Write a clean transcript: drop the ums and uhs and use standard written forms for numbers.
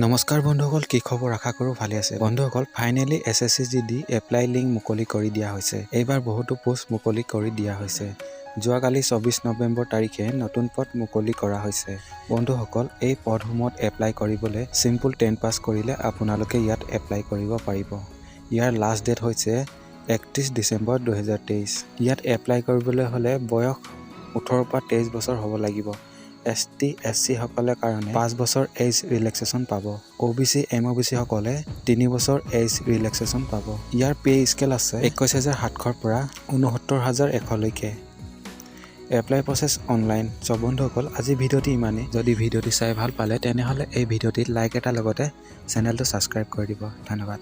নমস্কাৰ বন্ধুসকল, কি খবৰ? আশা কৰোঁ ভালে আছে। বন্ধুসকল, ফাইনেলি SSC-GD এপ্লাই লিংক মুকলি কৰি দিয়া হৈছে। এইবাৰ বহুতো পোষ্ট মুকলি কৰি দিয়া হৈছে। যোৱাকালি 24 নৱেম্বৰ তাৰিখে নতুন পদ মুকলি কৰা হৈছে। বন্ধুসকল, এই পদসমূহত এপ্লাই কৰিবলৈ চিম্পুল 10 পাছ কৰিলে আপোনালোকে ইয়াত এপ্লাই কৰিব পাৰিব। ইয়াৰ লাষ্ট ডেট হৈছে 31 ডিচেম্বৰ 2023। ইয়াত এপ্লাই কৰিবলৈ হ'লে বয়স 18 পৰা 23 বছৰ হ'ব লাগিব। ST SC সকলে কাৰণে 5 বছৰ এজ ৰিলেক্সেশ্যন পাব। OBC MOBC সকলে 3 বছৰ এজ ৰিলেক্সেশ্যন পাব। ইয়াৰ পে স্কেল আছে 21,700 পৰা 69,100 লৈকে। Apply process online. বন্ধুসকল, আজি ভিডিঅ'টি ইমানেই। যদি ভিডিঅ'টি চাই ভাল পালে তেনেহ'লে এই ভিডিঅ'টিত লাইক এটা লগতে চেনেলটো ছাবস্ক্ৰাইব কৰি দিব। ধন্যবাদ।